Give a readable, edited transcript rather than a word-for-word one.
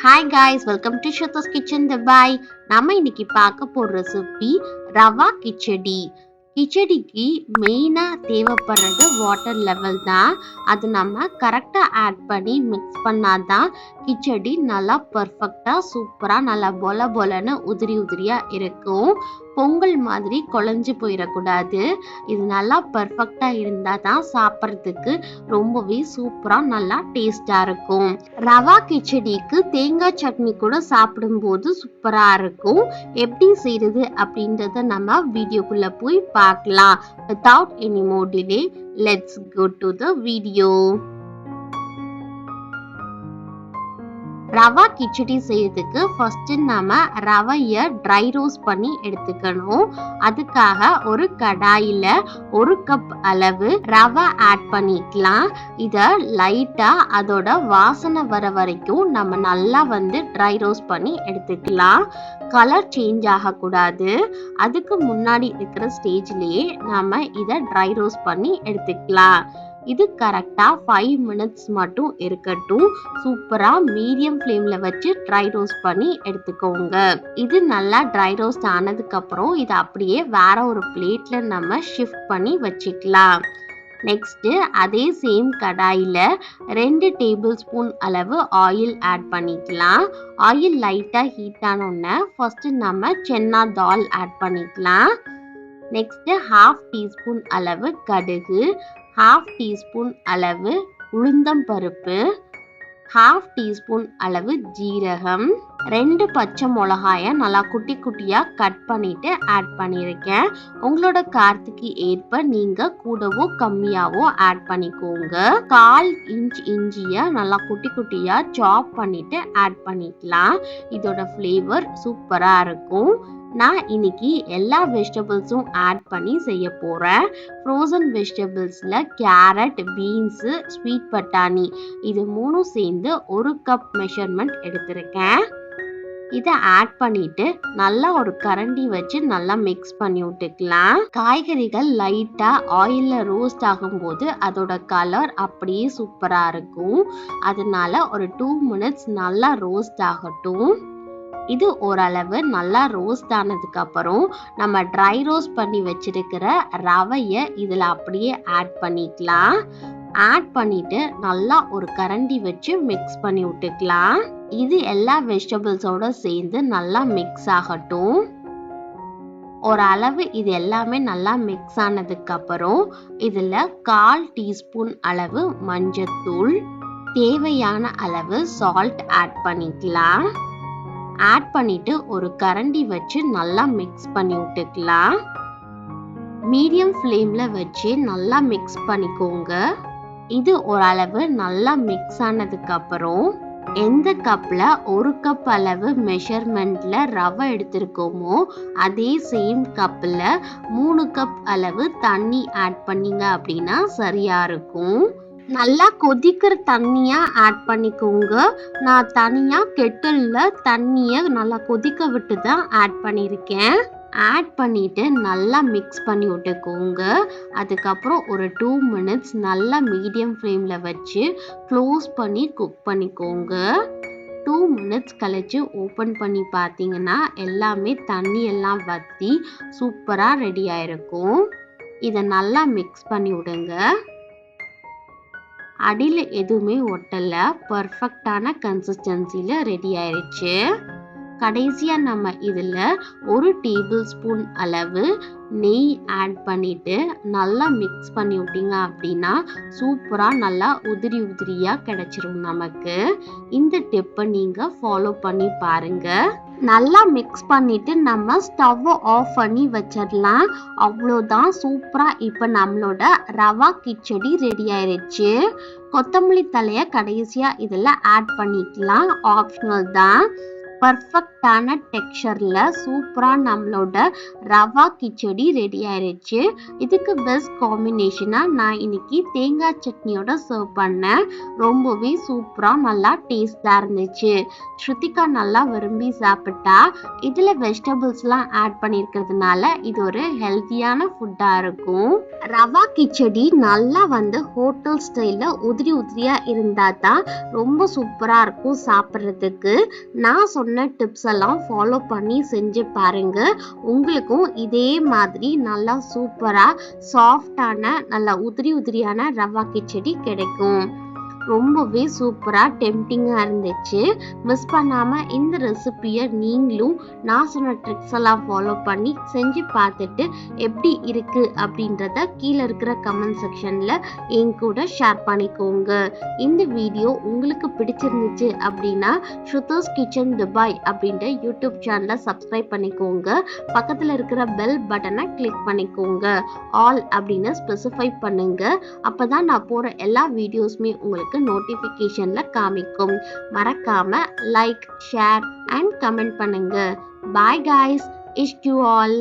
Hi guys, welcome to Shruthiskitchendubai. நம்ம இன்னைக்கு பார்க்க போற ரெசிபி ரவா கிச்சடி. கிச்சடிக்கு மெயினா தேவைப்படுறது வாட்டர் லெவல் தான். அது நம்ம கரெக்டா ஆட் பண்ணி மிக்ஸ் பண்ணாதான் கிச்சடி நல்லா பர்ஃபெக்டா சூப்பரா நல்லா பொல பொலன்னு உதிரியா இருக்கும். பொங்கல் மாதிரி குழஞ்சு போயிடக்கூடாது. இது நல்லா பர்ஃபெக்டா இருந்தா தான் சாப்பிட்றதுக்கு ரொம்பவே சூப்பரா நல்லா டேஸ்டா இருக்கும். ரவா கிச்சடிக்கு தேங்காய் சட்னி கூட சாப்பிடும்போது சூப்பரா இருக்கும். எப்படி செய்யறது அப்படின்றத நம்ம வீடியோக்குள்ள போய் பார்க்கலாம். Without any more delay, let's go to the video. Rava khichdi செய்யறதுக்கு ஃபர்ஸ்ட் நாம ரவைய ட்ரை ரோஸ்ட் பண்ணி எடுத்துக்கணும். அதுக்காக ஒரு கடாயில 1 கப் அளவு ரவை ஆட் பண்ணிக்கலாம். இத லைட்டா அதோட வாசனை வர வரைக்கும் நம்ம நல்லா ட்ரை ரோஸ்ட் பண்ணி எடுத்துக்கலாம். கலர் சேஞ்ச் ஆகக்கூடாது. அதுக்கு முன்னாடி இருக்கிற ஸ்டேஜ்லயே நாம இத ட்ரை ரோஸ்ட் பண்ணி எடுத்துக்கலாம். இது கரெக்டா 5 மினிட்ஸ் மட்டும் இருக்கட்டும். சூப்பரா மீடியம் ஃப்ளேம்ல வச்சு ட்ரை ரோஸ்ட் பண்ணி எடுத்துக்கோங்க. இது நல்லா ட்ரை ரோஸ்ட் ஆனதுக்கு அப்புறம் இதை அப்படியே வேற ஒரு பிளேட்ல நம்ம ஷிஃப்ட் பண்ணி வச்சுக்கலாம். நெக்ஸ்ட் அதே சேம் கடாயில 2 டேபிள் ஸ்பூன் அளவு ஆயில் ஆட் பண்ணிக்கலாம். ஆயில் லைட்டா ஹீட் ஆனோடனே ஃபர்ஸ்ட் நம்ம சென்னா தால் ஆட் பண்ணிக்கலாம். நெக்ஸ்ட் 1/2 டீஸ்பூன் அளவு கடுகு, 1/2 டீஸ்பூன் அளவு உளுந்தம் பருப்பு, 1/2 டீஸ்பூன் அளவு ஜீரகம், 2 பச்சை மிளகாய நல்லா குட்டி குட்டியா கட் பண்ணிட்டு ஆட் பண்ணியிருக்கேன். உங்களோட காரத்துக்கு ஏற்ப நீங்க கூடவோ கம்மியாவோ ஆட் பண்ணிக்கோங்க. 1/4 இன்ச் இஞ்சிய நல்லா குட்டி குட்டியா சாப் பண்ணிட்டு ஆட் பண்ணிக்கலாம். இதோட ஃப்ளேவர் சூப்பரா இருக்கும். நான் இன்னைக்கு எல்லா வெஜிடபிள்ஸும் ஆட் பண்ணி செய்ய போறேன். ஃப்ரோசன் வெஜிடபிள்ஸ்ல கேரட், பீன்ஸ், ஸ்வீட் பட்டாணி இது மூணும் சேர்ந்து 1 கப் மெஷர்மெண்ட் எடுத்திருக்கேன். இதை ஆட் பண்ணிட்டு நல்லா ஒரு கரண்டி வச்சு நல்லா மிக்ஸ் பண்ணி விட்டுக்கலாம். காய்கறிகள் லைட்டா ஆயில்ல ரோஸ்ட் ஆகும்போது அதோட கலர் அப்படியே சூப்பரா இருக்கும். அதனால ஒரு 2 மினிட்ஸ் நல்லா ரோஸ்ட் ஆகட்டும். இது ஓரளவு நல்லா ரோஸ்ட் ஆனதுக்கு அப்புறம் நம்ம ட்ரை ரோஸ்ட் பண்ணி வச்சிருக்கிற ரவைய இதுல அப்படியே ஆட் பண்ணிக்கலாம். ஆட் பண்ணிட்டு நல்லா ஒரு கரண்டி வச்சு மிக்ஸ் பண்ணி விட்டுக்கலாம். இது எல்லா வெஜிடபிள்ஸோட சேர்ந்து நல்லா மிக்ஸ் ஆகட்டும். ஓரளவு இது எல்லாமே நல்லா மிக்ஸ் ஆனதுக்கு அப்புறம் இதுல 1/4 டீஸ்பூன் அளவு மஞ்சத்தூள், தேவையான அளவு சால்ட் ஆட் பண்ணிக்கலாம். ஆட் பண்ணிட்டு ஒரு கரண்டி வச்சு நல்லா மிக்ஸ் பண்ணி விட்டுக்கலாம். மீடியம் ஃப்ளேம்ல வச்சு நல்லா மிக்ஸ் பண்ணிக்கோங்க. இது ஓரளவு நல்லா மிக்ஸ் ஆனதுக்கு அப்புறம் எந்த கப்ல 1 கப் அளவு மெஷர்மெண்ட்ல ரவை எடுத்திருக்கோமோ அதே சேம் கப்ல 3 கப் அளவு தண்ணி ஆட் பண்ணீங்க அப்படின்னா சரியா இருக்கும். நல்லா கொதிக்கிற தண்ணியா ஆட் பண்ணிக்கோங்க. நான் தனியா கெட்டில்ல தண்ணிய நல்லா கொதிக்க விட்டு தான் ஆட் பண்ணியிருக்கேன். ஆட் பண்ணிட்டு நல்லா மிக்ஸ் பண்ணி விட்டுக்கோங்க. அதுக்கப்புறம் ஒரு 2 மினிட்ஸ் நல்லா மீடியம் ஃப்ளேம்ல வச்சு க்ளோஸ் பண்ணி குக் பண்ணிக்கோங்க. 2 மினிட்ஸ் கழிச்சு ஓப்பன் பண்ணி பார்த்தீங்கன்னா எல்லாமே தண்ணி எல்லாம் வத்தி சூப்பரா ரெடி ஆயிருக்கும். இதை நல்லா மிக்ஸ் பண்ணி விடுங்க. அடியில் எதுவுமே ஒட்டல, பர்ஃபெக்டான கன்சிஸ்டன்சில ரெடி ஆயிடுச்சு. கடைசியா நம்ம இதுல 1 டேபிள் ஸ்பூன் அளவு நெய் ஆட் பண்ணிட்டு நல்லா மிக்ஸ் பண்ணி விட்டீங்க அப்படின்னா சூப்பரா நல்லா உதிரியா கிடைச்சிரும் நமக்கு. இந்த டிப்பை நீங்க ஃபாலோ பண்ணி பாருங்க. நல்லா மிக்ஸ் பண்ணிட்டு நம்ம ஸ்டவ் ஆஃப் பண்ணி வச்சிடலாம். அவ்வளோதான், சூப்பரா இப்ப நம்மளோட ரவா கிச்சடி ரெடி ஆயிருச்சு. கொத்தமல்லி தலைய கடைசியா இதுல ஆட் பண்ணிக்கலாம், ஆப்ஷனல் தான். பர்ஃபெக்டான டெக்ஸ்சர்ல சூப்பரா நம்மளோட ரவா கிச்சடி ரெடி ஆயிருச்சு. இதுக்கு பெஸ்ட் காம்பினேஷனா நான் இன்னைக்கு தேங்காய் சட்னியோட சர்வ் பண்ணேன். ரொம்பவே சூப்பரா நல்லா டேஸ்டா இருந்துச்சு. ஸ்ருதிகா நல்லா விரும்பி சாப்பிட்டா. இதுல வெஜிடபிள்ஸ்லாம் ஆட் பண்ணியிருக்கிறதுனால இது ஒரு ஹெல்த்தியான ஃபுட்டா இருக்கும். ரவா கிச்சடி நல்லா ஹோட்டல் ஸ்டைல்ல உதிரி உதிரியா இருந்தா தான் ரொம்ப சூப்பரா இருக்கும் சாப்பிட்றதுக்கு. நான் சொன்ன டிப்ஸ் எல்லாம் ஃபாலோ பண்ணி செஞ்சு பாருங்க. உங்களுக்கும் இதே மாதிரி நல்லா சூப்பரா சாஃப்டான நல்லா உதிரி உதிரியான ரவா கிச்சடி கிடைக்கும். ரொம்பவே சூப்பரா டெம்டிங்கா இருந்துச்சு. மிஸ் பண்ணாம இந்த ரெசிபியை நீங்களும் நான் சொன்ன ட்ரிக்ஸ் எல்லாம் ஃபாலோ பண்ணி செஞ்சு பார்த்துட்டு எப்படி இருக்கு அப்படின்றத கீழே இருக்கிற கமெண்ட் செக்ஷன்ல என் கூட ஷேர் பண்ணிக்கோங்க. இந்த வீடியோ உங்களுக்கு பிடிச்சிருந்துச்சு அப்படின்னா ஷ்ருதிஸ் கிச்சன் துபாய் அப்படின்ற யூடியூப் சேனலை சப்ஸ்கிரைப் பண்ணிக்கோங்க. பக்கத்துல இருக்கிற பெல் பட்டனை கிளிக் பண்ணிக்கோங்க. ஆல் அப்படின்னு ஸ்பெசிஃபை பண்ணுங்க. அப்பதான் நான் போற எல்லா வீடியோஸ்மே உங்களுக்கு நோட்டிபிகேஷன்ல காமிக்கும். மறக்காம லைக், ஷேர் அண்ட் கமெண்ட் பண்ணுங்க. பாய் guys, ish you all.